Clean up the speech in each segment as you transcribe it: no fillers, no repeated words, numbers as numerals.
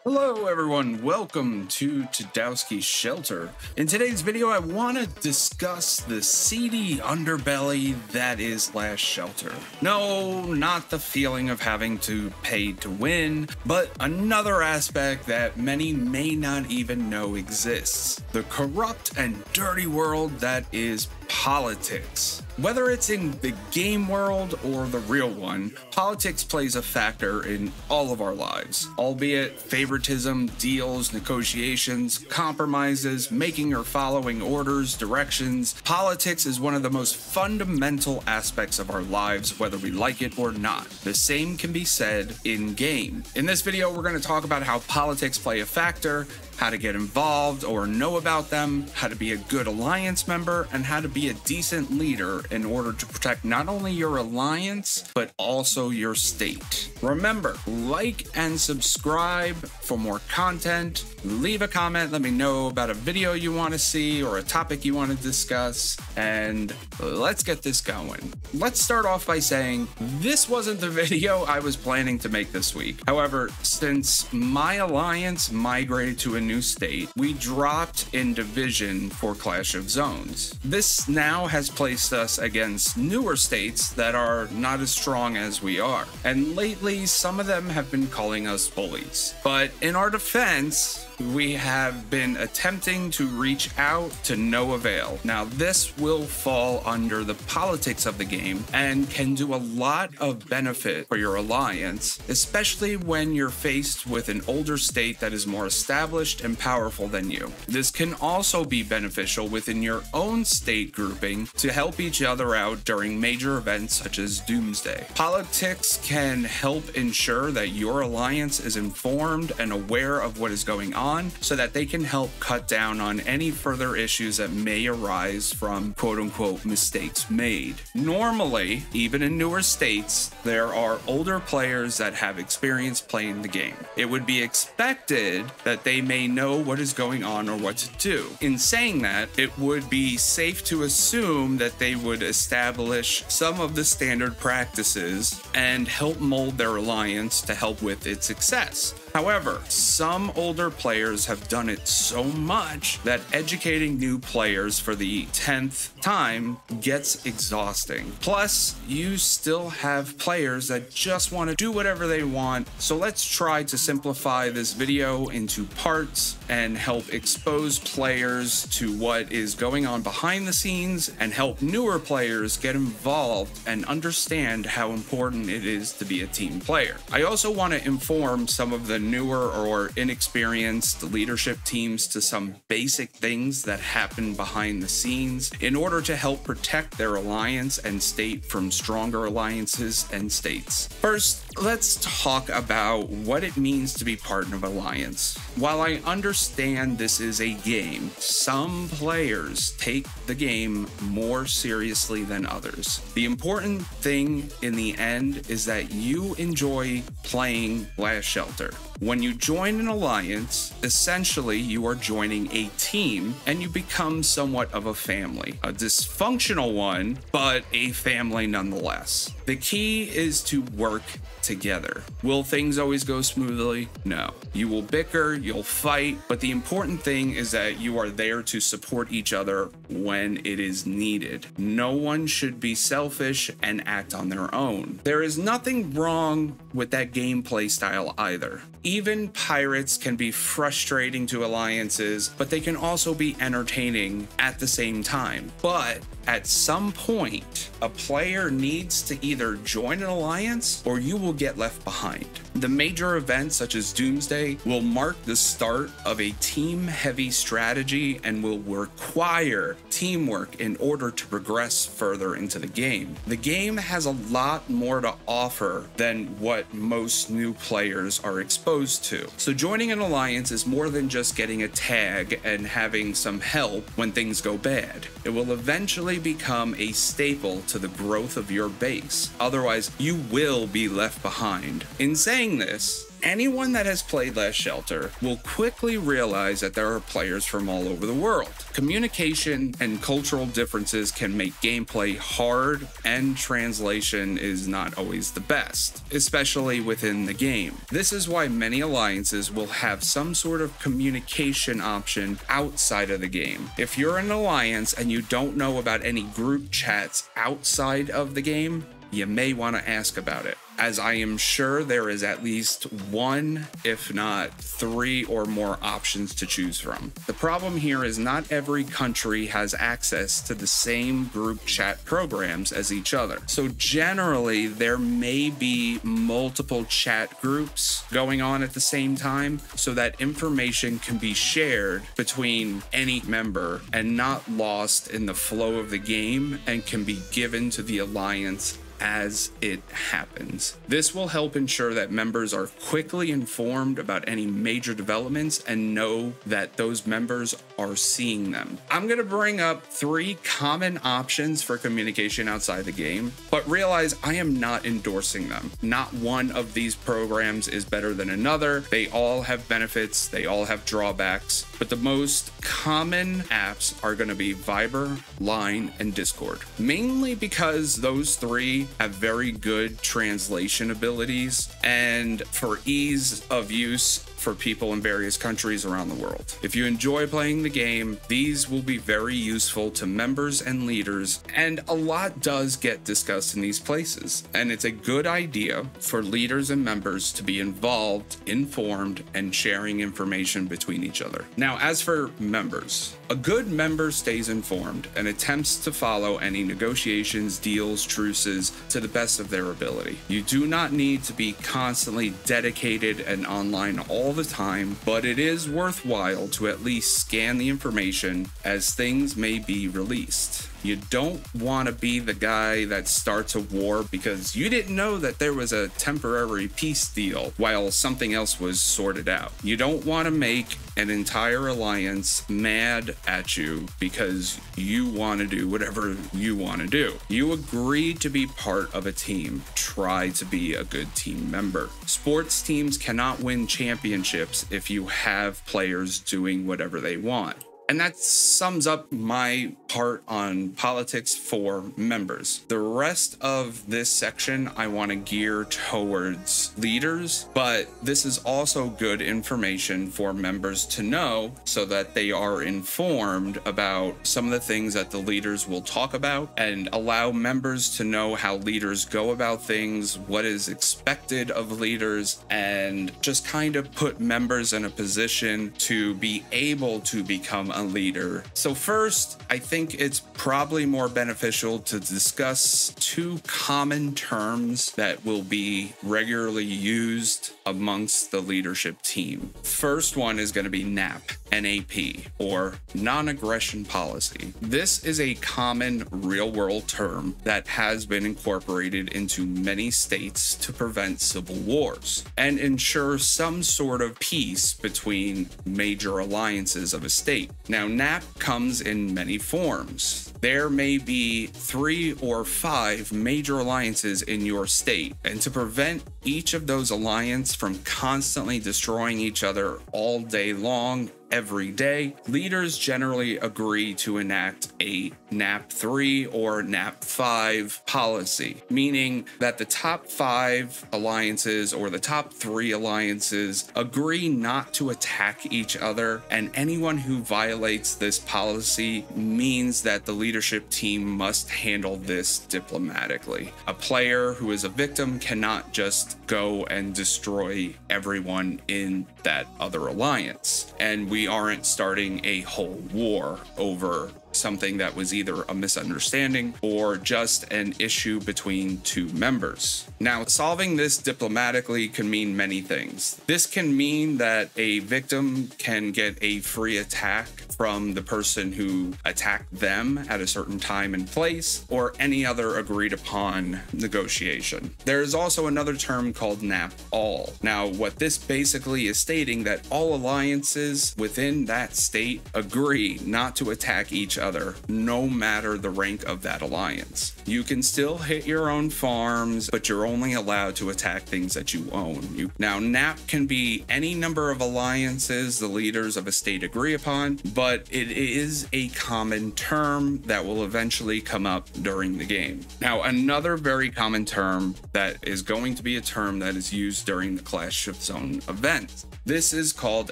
Hello everyone, welcome to Tadowski's Shelter. In today's video, I want to discuss the seedy underbelly that is Last Shelter. No, not the feeling of having to pay to win, but another aspect that many may not even know exists. The corrupt and dirty world that is politics. Whether it's in the game world or the real one, politics plays a factor in all of our lives, albeit favoritism, deals, negotiations, compromises, making or following orders, directions. Politics is one of the most fundamental aspects of our lives, whether we like it or not. The same can be said in game. In this video, we're going to talk about how politics play a factor, how to get involved or know about them, how to be a good alliance member, and how to be a decent leader in order to protect not only your alliance, but also your state. Remember, like and subscribe for more content. Leave a comment, let me know about a video you want to see or a topic you want to discuss, and let's get this going. Let's start off by saying this wasn't the video I was planning to make this week. However, since my alliance migrated to a new state, we dropped in division for Clash of Zones. This now has placed us against newer states that are not as strong as we are, and lately some of them have been calling us bullies. But in our defense, we have been attempting to reach out to no avail. Now, this will fall under the politics of the game and can do a lot of benefit for your alliance, especially when you're faced with an older state that is more established and powerful than you. This can also be beneficial within your own state grouping to help each other out during major events such as Doomsday. Politics can help ensure that your alliance is informed and aware of what is going on, so that they can help cut down on any further issues that may arise from quote-unquote mistakes made. Normally, even in newer states, there are older players that have experience playing the game. It would be expected that they may know what is going on or what to do. In saying that, it would be safe to assume that they would establish some of the standard practices and help mold their alliance to help with its success. However, some older players have done it so much that educating new players for the 10th time gets exhausting. Plus, you still have players that just want to do whatever they want, so let's try to simplify this video into parts and help expose players to what is going on behind the scenes and help newer players get involved and understand how important it is to be a team player. I also want to inform some of the newer or inexperienced leadership teams to some basic things that happen behind the scenes in order to help protect their alliance and state from stronger alliances and states. First, let's talk about what it means to be part of an alliance. While I understand this is a game, some players take the game more seriously than others. The important thing in the end is that you enjoy playing Last Shelter. When you join an alliance, essentially you are joining a team and you become somewhat of a family. A dysfunctional one, but a family nonetheless. The key is to work together. Will things always go smoothly? No. You will bicker, you'll fight, but the important thing is that you are there to support each other when it is needed. No one should be selfish and act on their own. There is nothing wrong with that gameplay style either. Even pirates can be frustrating to alliances, but they can also be entertaining at the same time. But at some point, a player needs to either join an alliance or you will get left behind. The major events such as Doomsday will mark the start of a team-heavy strategy and will require teamwork in order to progress further into the game. The game has a lot more to offer than what most new players are exposed to. So joining an alliance is more than just getting a tag and having some help when things go bad. It will eventually become a staple to the growth of your base. Otherwise, you will be left behind. In saying this, Anyone that has played Last Shelter will quickly realize that there are players from all over the world. Communication and cultural differences can make gameplay hard, and translation is not always the best, especially within the game. This is why many alliances will have some sort of communication option outside of the game. If you're an alliance and you don't know about any group chats outside of the game, you may want to ask about it, as I am sure there is at least one, if not 3 or more options to choose from. The problem here is not every country has access to the same group chat programs as each other. So generally, there may be multiple chat groups going on at the same time, so that information can be shared between any member and not lost in the flow of the game, and can be given to the alliance as it happens. This will help ensure that members are quickly informed about any major developments and know that those members are seeing them. I'm going to bring up 3 common options for communication outside the game, but realize I am not endorsing them. Not one of these programs is better than another. They all have benefits, they all have drawbacks, but the most common apps are going to be Viber, Line, and Discord. Mainly because those 3 have very good translation abilities and for ease of use for people in various countries around the world. If you enjoy playing the game, these will be very useful to members and leaders, and a lot does get discussed in these places. And it's a good idea for leaders and members to be involved, informed, and sharing information between each other. Now, as for members, a good member stays informed and attempts to follow any negotiations, deals, truces to the best of their ability. You do not need to be constantly dedicated and online all the time, but it is worthwhile to at least scan the information as things may be released. You don't want to be the guy that starts a war because you didn't know that there was a temporary peace deal while something else was sorted out. You don't want to make an entire alliance mad at you because you want to do whatever you want to do. You agreed to be part of a team. Try to be a good team member. Sports teams cannot win championships if you have players doing whatever they want. And that sums up my part on politics for members. The rest of this section I want to gear towards leaders, but this is also good information for members to know so that they are informed about some of the things that the leaders will talk about, and allow members to know how leaders go about things, what is expected of leaders, and just kind of put members in a position to be able to become a leader. So first, I think it's probably more beneficial to discuss 2 common terms that will be regularly used amongst the leadership team. First one is going to be NAP, NAP, or non-aggression policy. This is a common real-world term that has been incorporated into many states to prevent civil wars and ensure some sort of peace between major alliances of a state. Now, NAP comes in many forms. There may be 3 or 5 major alliances in your state, and to prevent each of those alliances from constantly destroying each other all day long, every day, leaders generally agree to enact a NAP 3 or NAP 5 policy, meaning that the top 5 alliances or the top 3 alliances agree not to attack each other, and anyone who violates this policy means that the leadership team must handle this diplomatically. A player who is a victim cannot just go and destroy everyone in that other alliance, and we aren't starting a whole war over something that was either a misunderstanding or just an issue between 2 members. Now, solving this diplomatically can mean many things. This can mean that a victim can get a free attack from the person who attacked them at a certain time and place, or any other agreed upon negotiation. There's also another term called NAP All. Now, what this basically is stating that all alliances within that state agree not to attack each other other, no matter the rank of that alliance. You can still hit your own farms, but you're only allowed to attack things that you own. Now, NAP can be any number of alliances the leaders of a state agree upon, but it is a common term that will eventually come up during the game. Now, another very common term that is going to be a term that is used during the Clash of Zones event. This is called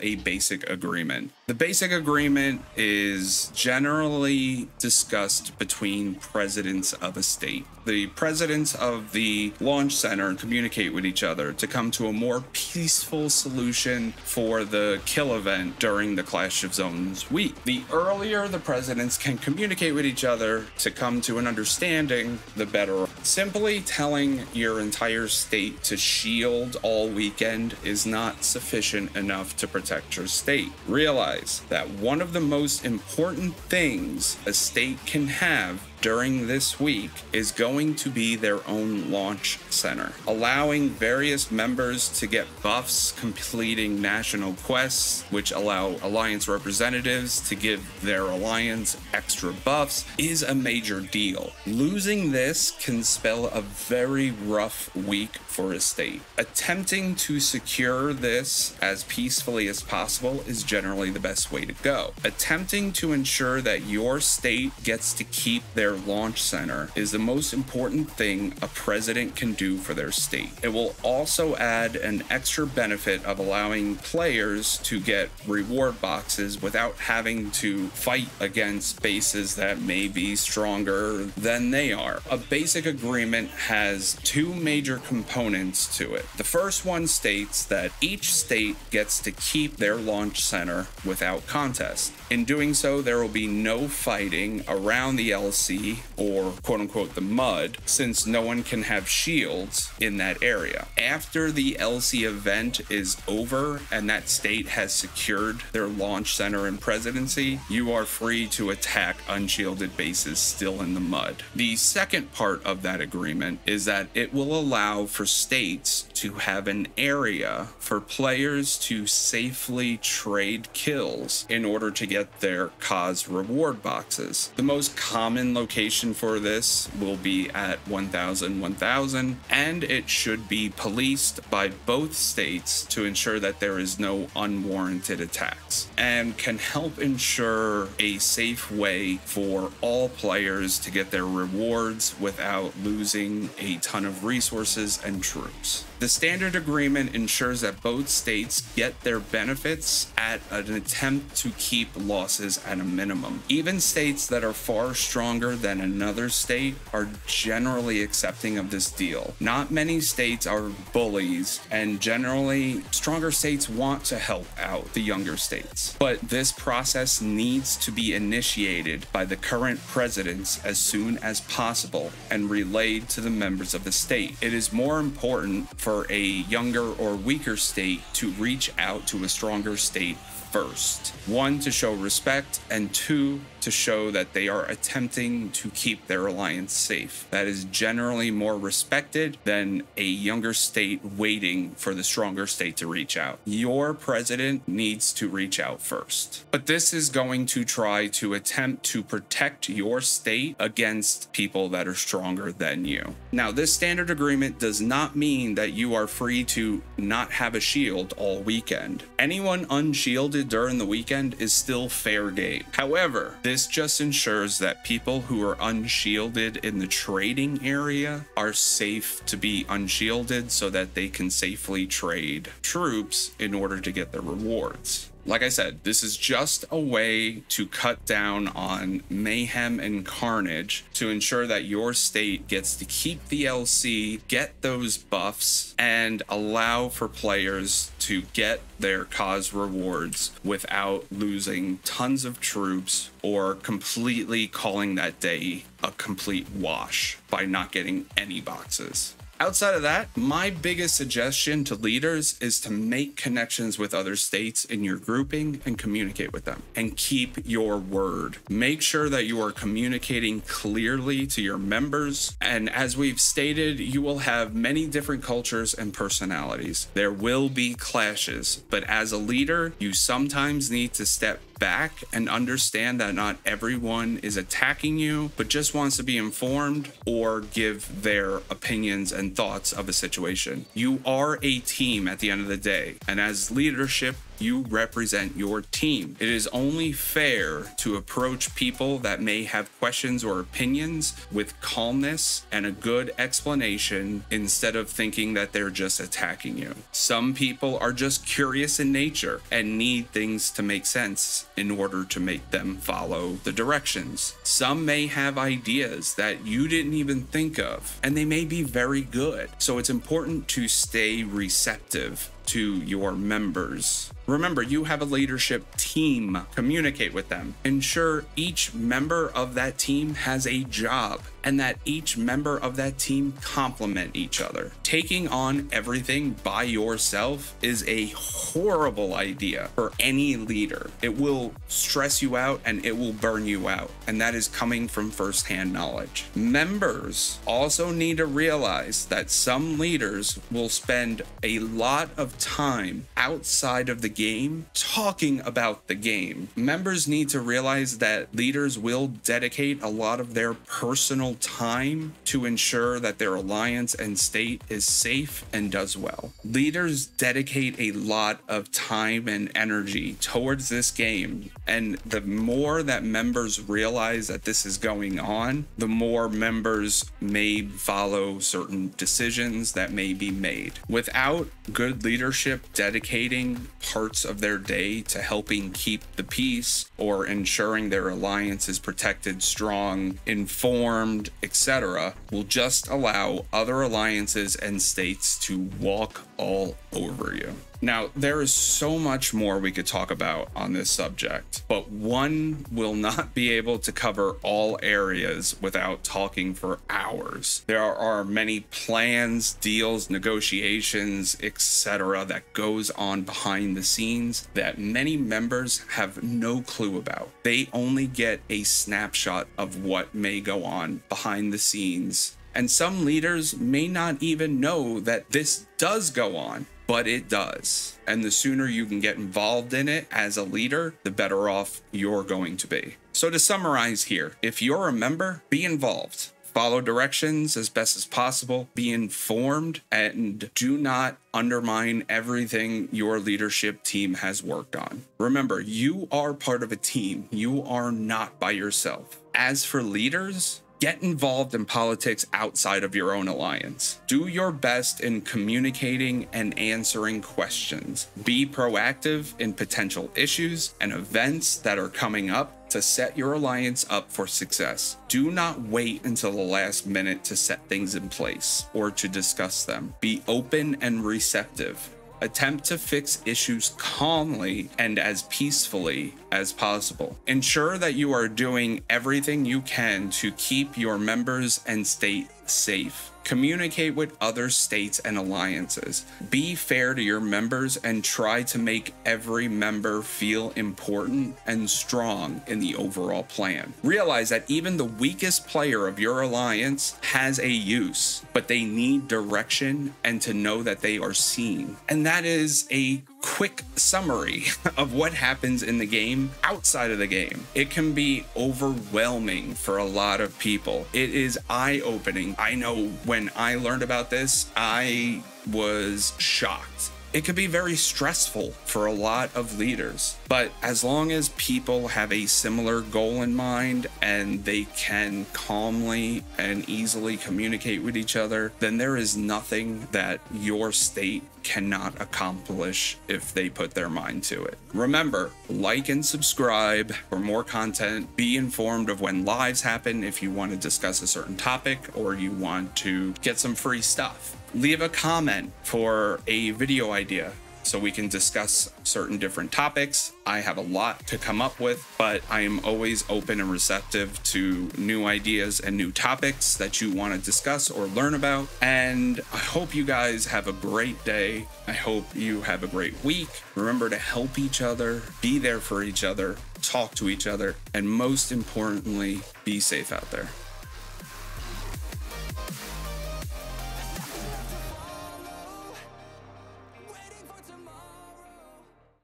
a basic agreement. The basic agreement is generally discussed between presidents of a state. The presidents of the launch center communicate with each other to come to a more peaceful solution for the kill event during the Clash of Zones week. The earlier the presidents can communicate with each other to come to an understanding, the better. Simply telling your entire state to shield all weekend is not sufficient enough to protect your state. Realize that one of the most important things a state can have during this week is going to be their own launch center, allowing various members to get buffs completing national quests, which allow alliance representatives to give their alliance extra buffs, is a major deal. Losing this can spell a very rough week for a state. Attempting to secure this as peacefully as possible is generally the best way to go. Attempting to ensure that your state gets to keep their launch center is the most important thing a president can do for their state. It will also add an extra benefit of allowing players to get reward boxes without having to fight against bases that may be stronger than they are. A basic agreement has two major components to it. The first one states that each state gets to keep their launch center without contest. In doing so, there will be no fighting around the LC or quote-unquote the mud, since no one can have shields in that area. After the LC event is over and that state has secured their launch center and presidency, you are free to attack unshielded bases still in the mud. The second part of that agreement is that it will allow for states to have an area for players to safely trade kills in order to get their cause reward boxes. The most common location for this will be at 1000, and it should be policed by both states to ensure that there is no unwarranted attacks, and can help ensure a safe way for all players to get their rewards without losing a ton of resources and troops. The standard agreement ensures that both states get their benefits at an attempt to keep losses at a minimum. Even states that are far stronger than another state are generally accepting of this deal. Not many states are bullies, and generally stronger states want to help out the younger states. But this process needs to be initiated by the current presidents as soon as possible and relayed to the members of the state. It is more important for a younger or weaker state to reach out to a stronger state first. One, to show respect, and two, to show that they are attempting to keep their alliance safe. That is generally more respected than a younger state waiting for the stronger state to reach out. Your president needs to reach out first. But this is going to try to attempt to protect your state against people that are stronger than you. Now, this standard agreement does not mean that you are free to not have a shield all weekend. Anyone unshielded during the weekend is still fair game. However, this just ensures that people who are unshielded in the trading area are safe to be unshielded so that they can safely trade troops in order to get their rewards. Like I said, this is just a way to cut down on mayhem and carnage to ensure that your state gets to keep the LC, get those buffs, and allow for players to get their cause rewards without losing tons of troops or completely calling that day a complete wash by not getting any boxes. Outside of that, my biggest suggestion to leaders is to make connections with other states in your grouping and communicate with them and keep your word. Make sure that you are communicating clearly to your members. And as we've stated, you will have many different cultures and personalities. There will be clashes, but as a leader, you sometimes need to step back and understand that not everyone is attacking you, but just wants to be informed or give their opinions and thoughts of a situation. You are a team at the end of the day, and as leadership, you represent your team. It is only fair to approach people that may have questions or opinions with calmness and a good explanation instead of thinking that they're just attacking you. Some people are just curious in nature and need things to make sense in order to make them follow the directions. Some may have ideas that you didn't even think of, and they may be very good. So it's important to stay receptive to your members. Remember, you have a leadership team. Communicate with them. Ensure each member of that team has a job and that each member of that team complement each other. Taking on everything by yourself is a horrible idea for any leader. It will stress you out and it will burn you out. And that is coming from firsthand knowledge. Members also need to realize that some leaders will spend a lot of time outside of the game talking about the game. Members need to realize that leaders will dedicate a lot of their personal time to ensure that their alliance and state is safe and does well. Leaders dedicate a lot of time and energy towards this game, and the more that members realize that this is going on, the more members may follow certain decisions that may be made. Without good leadership dedicating parts of their day to helping keep the peace or ensuring their alliance is protected, strong, informed, etc., will just allow other alliances and states to walk all over you. Now, there is so much more we could talk about on this subject, but one will not be able to cover all areas without talking for hours. There are many plans, deals, negotiations, etc. that goes on behind the scenes that many members have no clue about. They only get a snapshot of what may go on behind the scenes. And some leaders may not even know that this does go on, but it does. And the sooner you can get involved in it as a leader, the better off you're going to be. So to summarize here, if you're a member, be involved. Follow directions as best as possible, be informed, and do not undermine everything your leadership team has worked on. Remember, you are part of a team. You are not by yourself. As for leaders, get involved in politics outside of your own alliance. Do your best in communicating and answering questions. Be proactive in potential issues and events that are coming up to set your alliance up for success. Do not wait until the last minute to set things in place or to discuss them. Be open and receptive. Attempt to fix issues calmly and as peacefully as possible. Ensure that you are doing everything you can to keep your members and state safe. Communicate with other states and alliances. Be fair to your members and try to make every member feel important and strong in the overall plan. Realize that even the weakest player of your alliance has a use, but they need direction and to know that they are seen. And that is a quick summary of what happens in the game outside of the game. It can be overwhelming for a lot of people. It is eye-opening. I know when I learned about this, I was shocked. It can be very stressful for a lot of leaders, but as long as people have a similar goal in mind and they can calmly and easily communicate with each other, then there is nothing that your state cannot accomplish if they put their mind to it. Remember, like and subscribe for more content. Be informed of when lives happen if you want to discuss a certain topic or you want to get some free stuff. Leave a comment for a video idea so we can discuss certain different topics. I have a lot to come up with, but I am always open and receptive to new ideas and new topics that you want to discuss or learn about. And I hope you guys have a great day. I hope you have a great week. Remember to help each other, be there for each other, talk to each other, and most importantly, be safe out there.